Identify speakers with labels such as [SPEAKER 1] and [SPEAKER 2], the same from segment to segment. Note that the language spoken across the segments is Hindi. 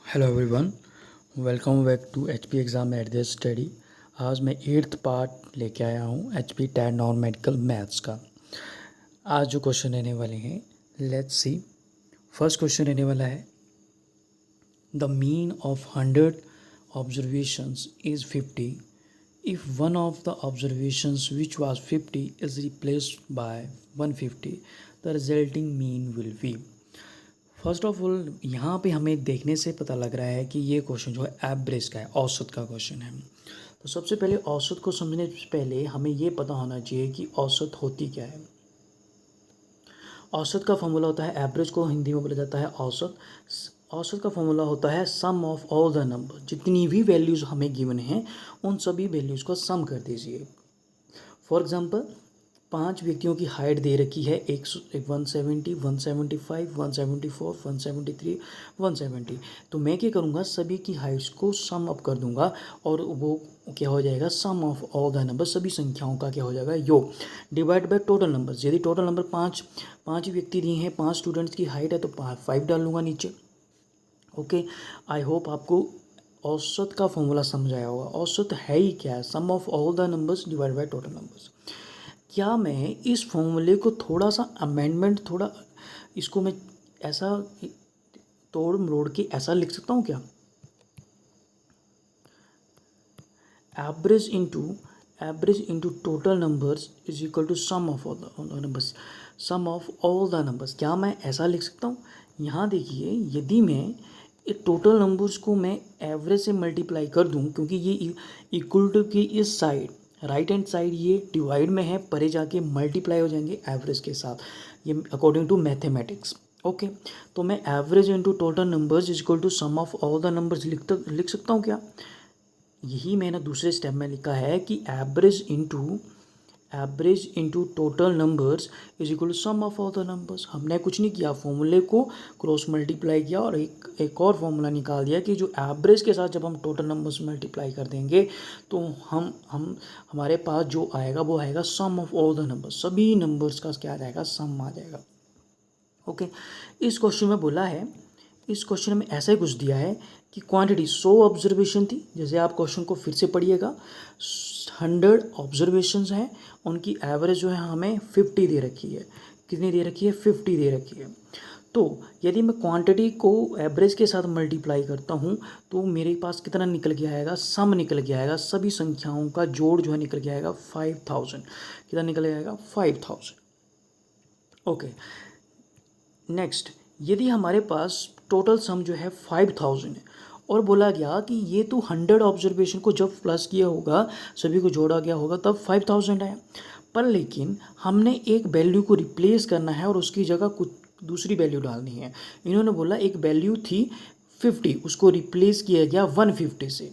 [SPEAKER 1] Hello everyone, welcome back to HP exam at the study. आज मैं 8th पार्ट लेके आया हूँ HP TET non medical maths का। आज जो क्वेश्चन रहने वाले हैं, लेट्स सी। फर्स्ट क्वेश्चन रहने वाला है, the mean of 100 observations is 50 if one of the observations which was 50 is replaced by 150 the resulting mean will be. First of all यहाँ पे हमें देखने से पता लग रहा है कि ये क्वेश्चन जो है एवरेज का है, औसत का क्वेश्चन है। तो सबसे पहले औसत को समझने से पहले हमें ये पता होना चाहिए कि औसत होती क्या है। औसत का फॉर्मूला होता है, एवरेज को हिंदी में बोला जाता है औसत। औसत का फॉर्मूला होता है sum of all the number. जितनी भी वैल्यूज़ हमें गिवन हैं उन सभी वैल्यूज़ को सम कर दीजिए। फॉर एग्जांपल 5 व्यक्तियों की हाइट दे रखी है 170, 175, 174, 173, 170। तो मैं क्या करूँगा, सभी की हाइट्स को सम अप कर दूंगा और वो क्या हो जाएगा, सम ऑफ ऑल द नंबर, सभी संख्याओं का क्या हो जाएगा, योग, डिवाइड बाय टोटल नंबर। यदि टोटल नंबर पाँच व्यक्ति दिए हैं, 5 स्टूडेंट्स की हाइट है तो 5 डाल लूँगा नीचे। ओके, आई होप आपको औसत का फॉर्मूला समझ आया होगा। औसत है ही क्या है, sum of all the numbers divide by total numbers. क्या मैं इस फॉर्मूले को थोड़ा सा अमेंडमेंट, थोड़ा इसको मैं ऐसा तोड़ मरोड़ के ऐसा लिख सकता हूँ क्या, average into total numbers is equal to sum of all the numbers, sum of all the numbers. क्या मैं ऐसा लिख सकता हूँ? यहाँ देखिए, यदि मैं टोटल नंबर्स को मैं एवरेज से मल्टीप्लाई कर दूँ, क्योंकि ये इक्वल टू की इस साइड, राइट हैंड साइड ये डिवाइड में है, परे जाके मल्टीप्लाई हो जाएंगे एवरेज के साथ, ये अकॉर्डिंग टू मैथमेटिक्स। ओके, तो मैं average into total numbers is equal to sum of all the numbers लिख सकता हूँ क्या? यही मैंने दूसरे स्टेप में लिखा है कि average into total numbers is equal to sum of all the numbers. हमने कुछ नहीं किया, फॉर्मूले को क्रॉस मल्टीप्लाई किया और एक और फॉर्मूला निकाल दिया कि जो एवरेज के साथ जब हम टोटल नंबर्स मल्टीप्लाई कर देंगे तो हम हमारे पास जो आएगा वो आएगा सम ऑफ ऑल द नंबर्स, सभी नंबर्स का क्या आ जाएगा, सम आ जाएगा। ओके, इस क्वेश्चन में बोला है, इस क्वेश्चन में ऐसा ही कुछ दिया है कि क्वांटिटी 100 ऑब्जर्वेशन थी। जैसे आप क्वेश्चन को फिर से पढ़िएगा, 100 ऑब्जर्वेशंस हैं, उनकी एवरेज जो है हमें 50 दे रखी है। कितनी दे रखी है? 50 दे रखी है। तो यदि मैं क्वांटिटी को एवरेज के साथ मल्टीप्लाई करता हूँ तो मेरे पास कितना निकल के आएगा, सम निकल के आएगा, सभी संख्याओं का जोड़ जो है निकल के आएगा 5000। कितना निकल आएगा? 5000। ओके, नेक्स्ट, यदि हमारे पास टोटल सम जो है 5000 है और बोला गया कि ये तो 100 ऑब्जर्वेशन को जब प्लस किया होगा, सभी को जोड़ा गया होगा, तब 5000 आया। पर लेकिन हमने एक वैल्यू को रिप्लेस करना है और उसकी जगह कुछ दूसरी वैल्यू डालनी है। इन्होंने बोला एक वैल्यू थी 50, उसको रिप्लेस किया गया 150 से।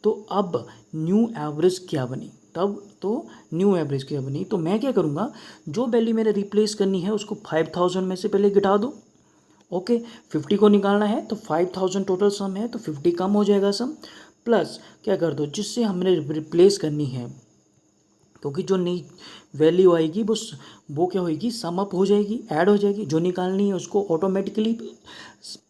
[SPEAKER 1] तो अब न्यू एवरेज क्या बनी? तब तो न्यू एवरेज क्या बनी, तो मैं क्या करूँगा, जो वैल्यू मैंने रिप्लेस करनी है उसको 5000 में से पहले घटा दो। ओके, 50 को निकालना है तो 5000 टोटल सम है तो 50 कम हो जाएगा सम, प्लस क्या कर दो, जिससे हमने रिप्लेस करनी है, क्योंकि जो नई वैल्यू आएगी वो क्या होगी, सम अप हो जाएगी, ऐड हो जाएगी। जो निकालनी है उसको ऑटोमेटिकली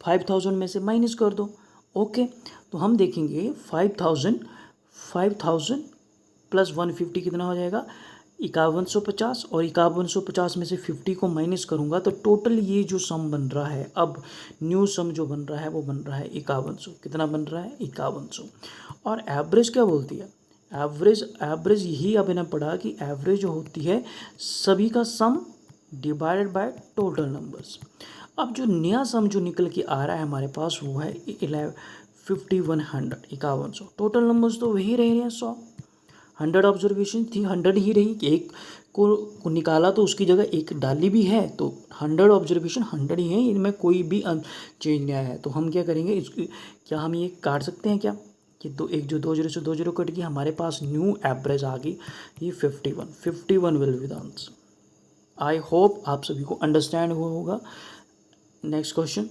[SPEAKER 1] 5000 में से माइनस कर दो। ओके, तो हम देखेंगे 5000 प्लस 150 कितना हो जाएगा, 5150, और 5150 में से 50 को माइनस करूँगा तो टोटल ये जो सम बन रहा है, अब न्यू सम जो बन रहा है वो बन रहा है 5100। कितना बन रहा है? 5100। और एवरेज क्या बोलती है? एवरेज यही अब इन्हें पढ़ा कि एवरेज जो होती है सभी का सम डिवाइडेड बाय टोटल नंबर्स। अब जो नया सम जो निकल के आ रहा है हमारे पास वो है 5100। टोटल नंबर्स तो वही रह रहे हैं 100। 100 ऑब्जर्वेशन थी, 100 ही रही, एक को निकाला तो उसकी जगह एक डाली भी है, तो 100 ऑब्जर्वेशन 100 ही है, इनमें कोई भी चेंज नहीं आया है। तो हम क्या करेंगे, क्या हम ये काट सकते हैं क्या, कि एक जो 2 0 से 2 0 कट गई, हमारे पास न्यू एवरेज आ गई, ये 51 will be the answer. I hope आप सभी को अंडरस्टैंड हुआ होगा। नेक्स्ट क्वेश्चन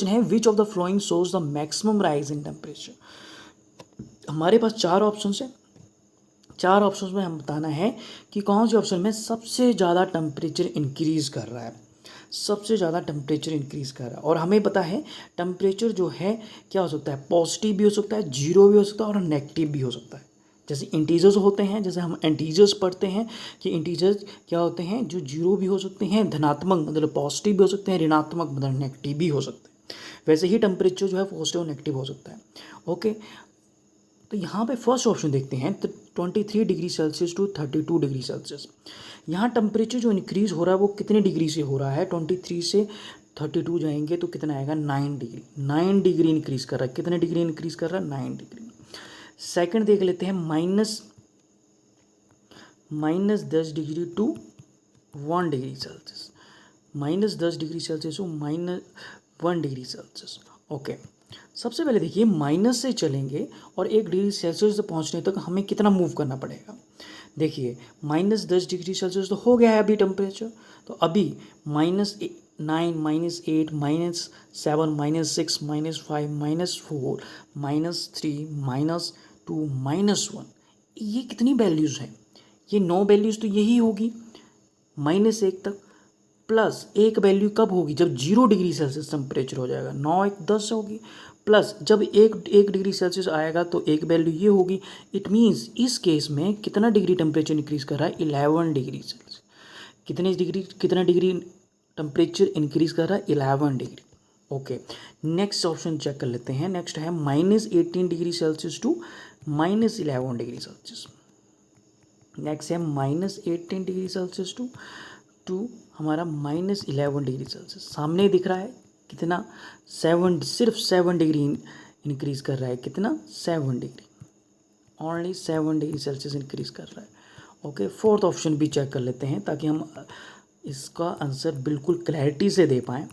[SPEAKER 1] है, which of the flowing shows the maximum rise in temperature. हमारे पास 4 ऑप्शन है, 4 ऑप्शन में हम बताना है कि कौन से ऑप्शन में सबसे ज़्यादा टेम्परेचर इंक्रीज कर रहा है। सबसे ज़्यादा टेम्परेचर इंक्रीज़ कर रहा है। और हमें पता है टेम्परेचर जो है क्या हो सकता है, पॉजिटिव भी हो सकता है, जीरो भी हो सकता है और नेगेटिव भी हो सकता है। जैसे इंटीजर्स होते हैं, जैसे हम इंटीजर्स पढ़ते हैं कि इंटीजर्स क्या होते हैं, जो जीरो भी हो सकते हैं, धनात्मक मतलब पॉजिटिव भी हो सकते हैं, ऋणात्मक मतलब नेगेटिव भी हो सकते हैं। वैसे ही टेम्परेचर जो है पॉजिटिव और नेगेटिव हो सकता है। ओके, तो यहाँ पे फर्स्ट ऑप्शन देखते हैं, 23 degree Celsius to 32 degree Celsius. यहाँ टेम्परेचर जो इंक्रीज़ हो रहा है वो कितने डिग्री से हो रहा है, 23 से 32 जाएंगे तो कितना आएगा, 9 डिग्री। 9 डिग्री इंक्रीज़ कर रहा है। कितने डिग्री इंक्रीज़ कर रहा है, 9 डिग्री। सेकंड देख लेते हैं, -10 degree to 1 degree Celsius. -10 degree Celsius to -1 degree Celsius. Okay, सबसे पहले देखिए माइनस से चलेंगे और 1 डिग्री सेल्सियस तक पहुंचने तक हमें कितना मूव करना पड़ेगा। देखिए -10 डिग्री सेल्सियस तो हो गया है अभी टेम्परेचर, तो अभी -9, -8, -7, -6, -5, -4, -3, -2, -1, ये कितनी वैल्यूज़ हैं, ये 9 वैल्यूज़ तो यही होगी -1 तक। प्लस एक वैल्यू कब होगी, जब 0 डिग्री सेल्सियस टेम्परेचर हो जाएगा, 9 1 10 होगी। प्लस जब एक डिग्री सेल्सियस आएगा तो एक वैल्यू ये होगी। इट मीन्स इस केस में कितना डिग्री टेम्परेचर इंक्रीज़ कर रहा है, 11 डिग्री सेल्सियस। कितना डिग्री टेम्परेचर इंक्रीज़ कर रहा है, 11 degree. Okay, next option check कर लेते हैं। नेक्स्ट है -18 degree Celsius to -11 degree Celsius. Next है -18 डिग्री सेल्सियस टू हमारा -11 डिग्री सेल्सियस। सामने दिख रहा है कितना, सिर्फ 7 डिग्री इंक्रीज़ कर रहा है। कितना, 7 degree, only 7 degree Celsius increase कर रहा है। ओके, फोर्थ ऑप्शन भी चेक कर लेते हैं ताकि हम इसका आंसर बिल्कुल क्लैरिटी से दे पाएँ।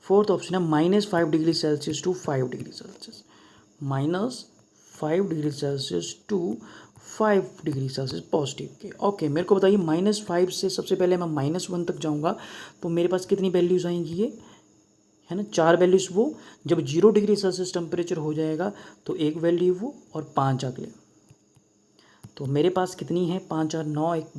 [SPEAKER 1] फोर्थ ऑप्शन है -5 degree Celsius to 5 degree Celsius. -5 degree Celsius to 5 degree Celsius positive के। ओके, मेरे को बताइए -5 से सबसे पहले मैं -1 तक जाऊंगा तो मेरे पास कितनी वैल्यूज़ आएंगी, ये है ना 4 वैल्यूज़। वो जब 0 डिग्री सेल्सियस टेम्परेचर हो जाएगा तो एक वैल्यू वो और 5 अगले, तो मेरे पास कितनी है, 5 और 9 1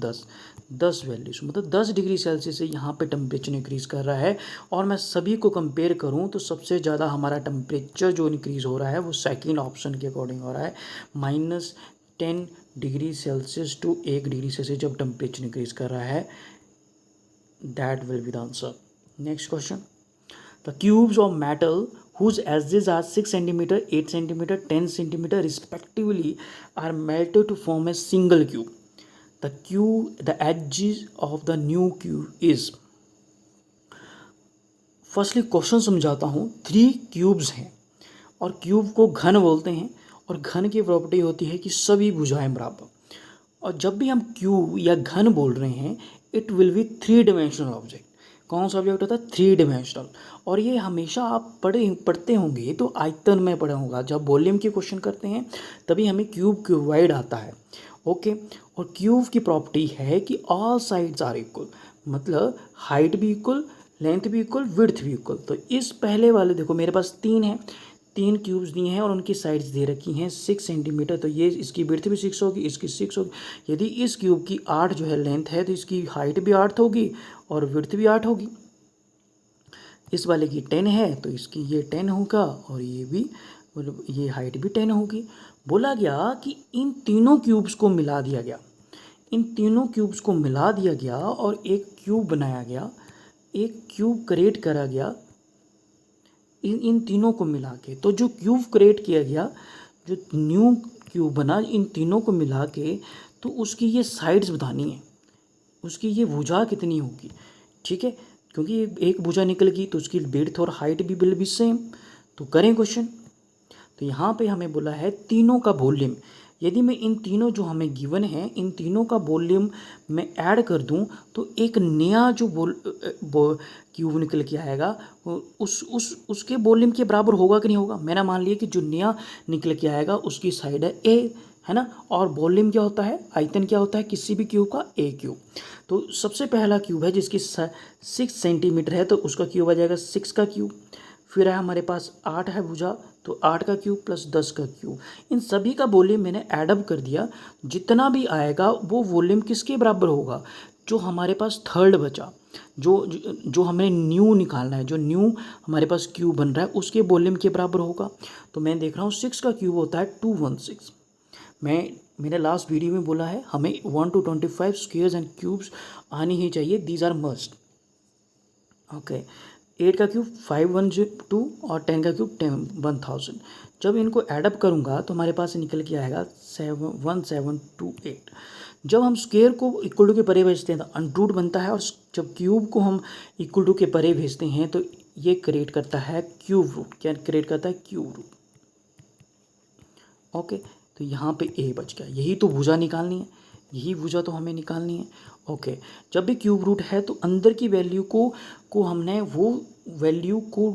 [SPEAKER 1] 10 वैल्यूज, मतलब 10 डिग्री सेल्सियस से यहाँ पे टेम्परेचर इंक्रीज़ कर रहा है। और मैं सभी को कंपेयर करूँ तो सबसे ज़्यादा हमारा टेम्परेचर जो इंक्रीज़ हो रहा है वो सेकंड ऑप्शन के अकॉर्डिंग हो रहा है। -10 degree Celsius to 1 degree Celsius जब टेम्परेचर इंक्रीज़ कर रहा है, that will be the answer. Next question, the cubes of metal whose edges are 6 centimeter, 8 centimeter, 10 centimeter respectively are melted to form a single cube. The edges of the new cube is. Firstly question समझाता हूँ। 3 क्यूब्स हैं और क्यूब को घन बोलते हैं और घन की प्रॉपर्टी होती है कि सभी भुजाएं बराबर। और जब भी हम क्यूब या घन बोल रहे हैं, it will be 3 dimensional object. कौन सा ऑब्जेक्ट होता है, 3 डिमेंशनल। और ये हमेशा आप पढ़ते होंगे तो आयतन में पढ़ा होगा, जब वॉल्यूम के क्वेश्चन करते हैं तभी हमें क्यूबाइड आता है। ओके, और क्यूब की प्रॉपर्टी है कि ऑल साइड्स आर इक्वल, मतलब हाइट भी इक्वल, लेंथ भी इक्वल, विड्थ भी इक्वल। तो इस पहले वाले देखो मेरे पास 3 है, 3 क्यूब्स दिए हैं और उनकी साइड्स दे रखी हैं 6 सेंटीमीटर, तो ये इसकी विड्थ भी 6 होगी, इसकी 6 होगी। यदि इस क्यूब की 8 जो है लेंथ है तो इसकी हाइट भी 8 होगी और विड्थ भी 8 होगी। इस वाले की 10 है तो इसकी ये 10 होगा और ये भी, मतलब ये हाइट भी 10 होगी। बोला गया कि इन तीनों क्यूब्स को मिला दिया गया, इन तीनों क्यूब्स को मिला दिया गया और एक क्यूब बनाया गया, एक क्यूब क्रिएट करा गया इन तीनों को मिला के। तो जो क्यूब क्रिएट किया गया, जो न्यू क्यूब बना इन तीनों को मिला के, तो उसकी ये साइड्स बतानी है, उसकी ये भुजा कितनी होगी। ठीक है, क्योंकि एक भुजा निकल गई तो उसकी विड्थ और हाइट भी विल बी सेम। तो करें क्वेश्चन। तो यहाँ पे हमें बोला है तीनों का वॉल्यूम। यदि मैं इन तीनों जो हमें गिवन है इन तीनों का वॉल्यूम मैं ऐड कर दूं तो एक नया जो क्यूब निकल के आएगा उसके वॉल्यूम के बराबर होगा कि नहीं होगा। मैंने मान लिया कि जो नया निकल के आएगा उसकी साइड है ए, है ना, और वॉल्यूम क्या होता है, आयतन क्या होता है किसी भी क्यूब का, ए क्यूब। तो सबसे पहला क्यूब है जिसकी 6 सेंटीमीटर है तो उसका क्यूब आ जाएगा 6 का क्यूब। फिर है हमारे पास 8 है भुजा तो 8 का क्यूब प्लस 10 का क्यूब। इन सभी का वॉल्यूम मैंने ऐडअप कर दिया, जितना भी आएगा वो वॉल्यूम किसके बराबर होगा, जो हमारे पास थर्ड बचा। जो हमें न्यू निकालना है, जो न्यू हमारे पास क्यूब बन रहा है उसके वॉल्यूम के बराबर होगा। तो मैं देख रहा हूँ 6 का क्यूब होता है 216। मैंने लास्ट वीडियो में बोला है हमें 1 to 25 स्क्वेयर्स एंड क्यूब्स आनी ही चाहिए, दीज आर मस्ट। ओके, 8 का क्यूब 512 और 10 का क्यूब 1000। जब इनको एडअप करूँगा तो हमारे पास निकल के आएगा 1728। जब हम स्क्वेयर को इक्वल टू के परे भेजते हैं तो अनरूट बनता है, और जब क्यूब को हम इक्वल टू के परे भेजते हैं तो ये क्रिएट करता है क्यूब रूट। क्या क्रिएट करता है? Cube root. ओके, तो यहाँ पे ए बच गया। यही तो भुजा निकालनी है, यही भुजा तो हमें निकालनी है। ओके, जब भी क्यूब रूट है तो अंदर की वैल्यू को हमने वो वैल्यू को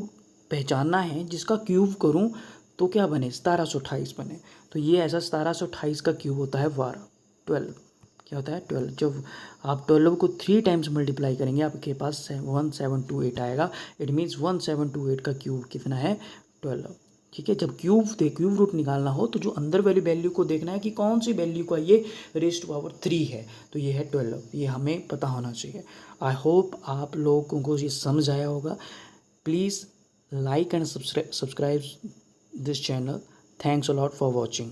[SPEAKER 1] पहचानना है जिसका क्यूब करूँ तो क्या बने? 1728 बने। तो ये ऐसा 1728 का क्यूब होता है 12। क्या होता है? 12। जब आप 12 को 3 टाइम्स मल्टीप्लाई करेंगे आपके पास 1728 आएगा। इट मीन्स 1728 का क्यूब कितना है? 12। ठीक है, जब क्यूब रूट निकालना हो तो जो अंदर वाली वैल्यू को देखना है कि कौन सी वैल्यू का ये रेज़ टू पावर 3 है, तो ये है 12। ये हमें पता होना चाहिए। आई होप आप लोगों को ये समझ आया होगा। Please like and subscribe this channel. Thanks a lot for watching.